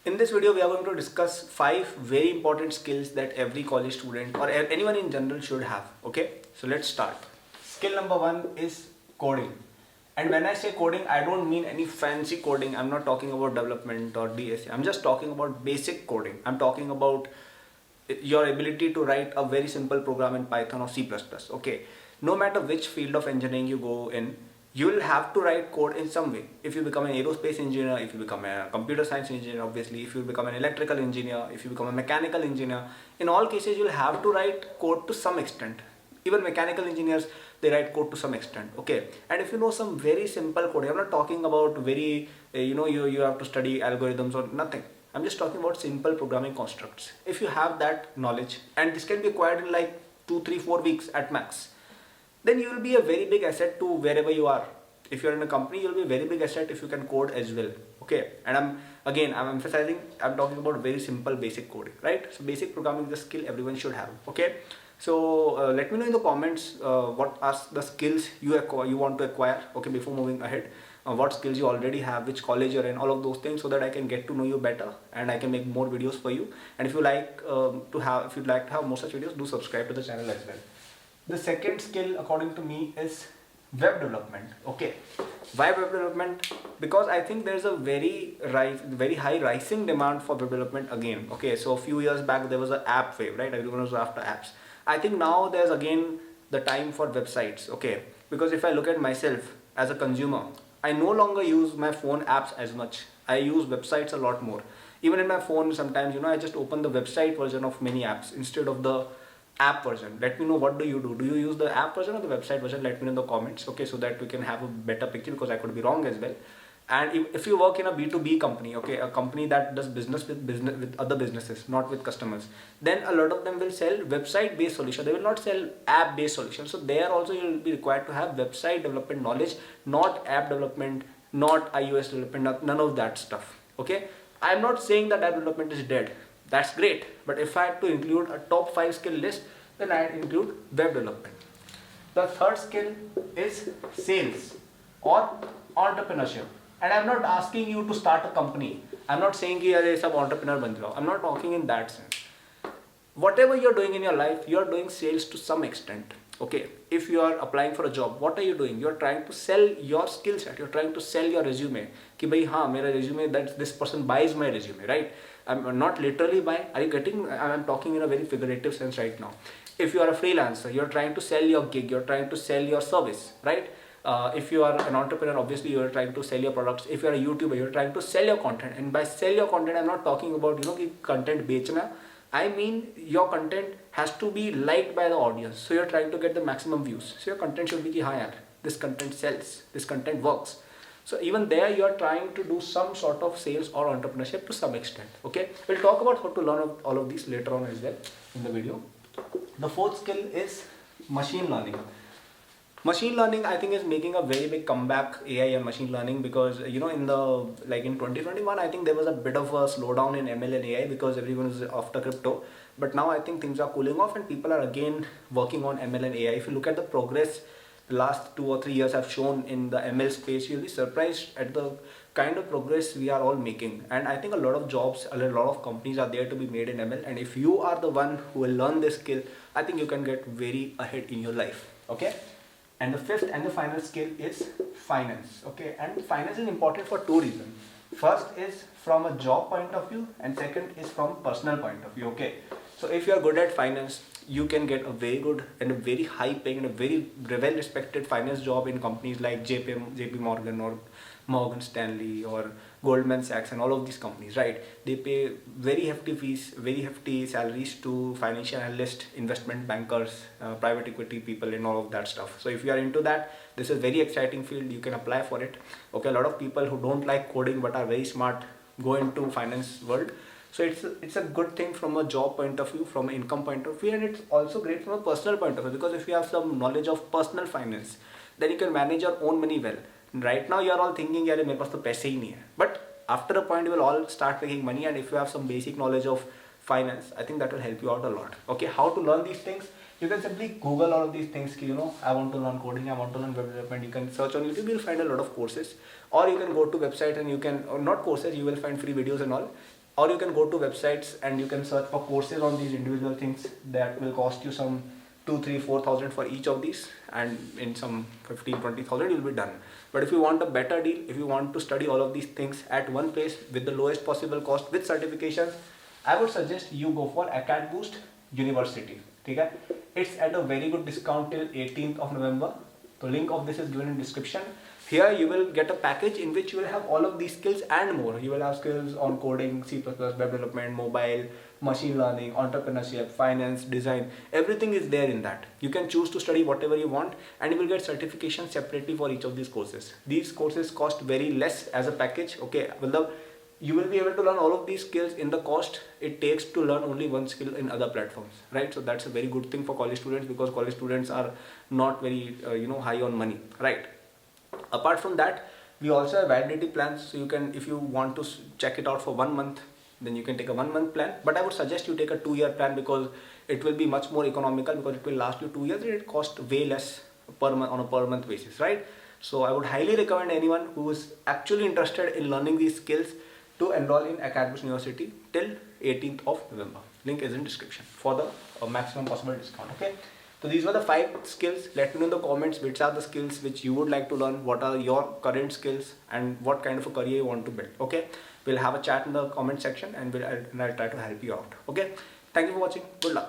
In this video, we are going to discuss 5 very important skills that every college student or anyone in general should have. Okay, so let's start. Skill number 1 is coding. And when I say coding, I don't mean any fancy coding. I'm not talking about development or DSA. I'm just talking about basic coding. I'm talking about your ability to write a very simple program in Python or C++. Okay, no matter which field of engineering you go in, you will have to write code in some way. If you become an aerospace engineer, if you become a computer science engineer, obviously, if you become an electrical engineer, if you become a mechanical engineer, in all cases you'll have to write code to some extent. Even mechanical engineers, they write code to some extent. Okay, and if you know some very simple code, I'm not talking about very you have to study algorithms or nothing. I'm just talking about simple programming constructs. If you have that knowledge, and this can be acquired in like 2, 3, 4 weeks at max, then you will be a very big asset to wherever you are. If you're in a company, you'll be a very big asset if you can code as well. Okay, and I'm emphasizing, I'm talking about very simple basic coding, right? So basic programming is a skill everyone should have. Okay, so let me know in the comments what are the skills you want to acquire. Okay, before moving ahead, what skills you already have, which college you're in, all of those things, so that I can get to know you better and I can make more videos for you. And if you'd like to have more such videos, do subscribe to the channel as well. The second skill, according to me, is web development. Okay, why web development? Because I think there's a very high rising demand for web development again. Okay, so a few years back there was an app wave, right? Everyone was after apps. I think now there's again the time for websites. Okay, because if I look at myself as a consumer, I no longer use my phone apps as much. I use websites a lot more. Even in my phone, sometimes I just open the website version of many apps instead of the app version. Let me know, what do? Do you use the app version or the website version? Let me know in the comments. Okay, so that we can have a better picture, because I could be wrong as well. And if you work in a B2B company, okay, a company that does business with other businesses, not with customers, then a lot of them will sell website based solution. They will not sell app based solution. So there also you will be required to have website development knowledge, not app development, not iOS development, none of that stuff. Okay, I'm not saying that app development is dead. That's great, but if I had to include a top 5 skill list, then I'd include web development. The third skill is sales or entrepreneurship. And I'm not asking you to start a company. I'm not saying कि अरे सब entrepreneur बन जाओ. I'm not talking in that sense. Whatever you're doing in your life, you're doing sales to some extent. Okay, if you are applying for a job, what are you doing? You're trying to sell your skill set. You're trying to sell your resume. कि भाई हाँ मेरा resume, that this person buys my resume, right? I'm not literally buying. Are you getting? I'm talking in a very figurative sense right now. If you are a freelancer, you're trying to sell your gig. You're trying to sell your service, right? If you are an entrepreneur, obviously you're trying to sell your products. If you're a YouTuber, you're trying to sell your content. And by sell your content, I'm not talking about कि content बेचना. I mean your content has to be liked by the audience. So you're trying to get the maximum views. So your content should be कि हाँ यार, this content sells, this content works. So even there you are trying to do some sort of sales or entrepreneurship to some extent. Okay, we'll talk about how to learn all of these later on as well in the video. The fourth skill is machine learning. Machine learning, I think, is making a very big comeback, AI and machine learning, because in 2021, I think there was a bit of a slowdown in ML and AI because everyone is after crypto. But now I think things are cooling off and people are again working on ML and AI. If you look at the progress the last 2 or 3 years have shown in the ML space, you'll be surprised at the kind of progress we are all making. And I think a lot of jobs, a lot of companies are there to be made in ML. And if you are the one who will learn this skill, I think you can get very ahead in your life. Okay. And the fifth and the final skill is finance. Okay, and finance is important for 2 reasons. First is from a job point of view, and second is from personal point of view. Okay, so if you are good at finance, you can get a very good and a very high paying and a very well respected finance job in companies like JP Morgan or Morgan Stanley or Goldman Sachs and all of these companies, right? They pay very hefty fees, very hefty salaries to financial analysts, investment bankers, private equity people and all of that stuff. So if you are into that, this is a very exciting field. You can apply for it. Okay, a lot of people who don't like coding but are very smart go into finance world. So it's a good thing from a job point of view, from an income point of view, and it's also great from a personal point of view, because if you have some knowledge of personal finance, then you can manage your own money well. Right now you are all thinking यार मेरे पास तो पैसे ही नहीं है, but after a point you will all start making money, and if you have some basic knowledge of finance, I think that will help you out a lot. Okay, how to learn these things? You can simply Google all of these things. I want to learn coding, I want to learn web development. You can search on YouTube, you'll find a lot of courses, or you can go to website and you can, or not courses, you will find free videos and all. or you can go to websites and you can search for courses on these individual things that will cost you some 2 3 4,000 for each of these, and in some 15 20,000 you'll be done. But if you want a better deal, if you want to study all of these things at one place with the lowest possible cost with certifications, I would suggest you go for AcadBoost University. Okay? It's at a very good discount till 18th of November. The link of this is given in description. Here you will get a package in which you will have all of these skills and more. You will have skills on coding, C++, web development, mobile, machine learning, entrepreneurship, finance, design. Everything is there in that. You can choose to study whatever you want, and you will get certification separately for each of these courses. These courses cost very less as a package. Okay, well, you will be able to learn all of these skills in the cost it takes to learn only one skill in other platforms, right? So that's a very good thing for college students, because college students are not very high on money, right? Apart from that, we also have validity plans, so you can, if you want to check it out for 1 month, then you can take a 1 month plan. But I would suggest you take a 2-year plan, because it will be much more economical, because it will last you 2 years and it costs way less per month on a per month basis, right? So I would highly recommend anyone who is actually interested in learning these skills to enroll in AcadBoost University till 18th of November. Link is in description for the maximum possible discount. Okay. So these were the 5 skills. Let me know in the comments which are the skills which you would like to learn, what are your current skills, and what kind of a career you want to build. Okay. We'll have a chat in the comment section, and I'll try to help you out. Okay. Thank you for watching. Good luck.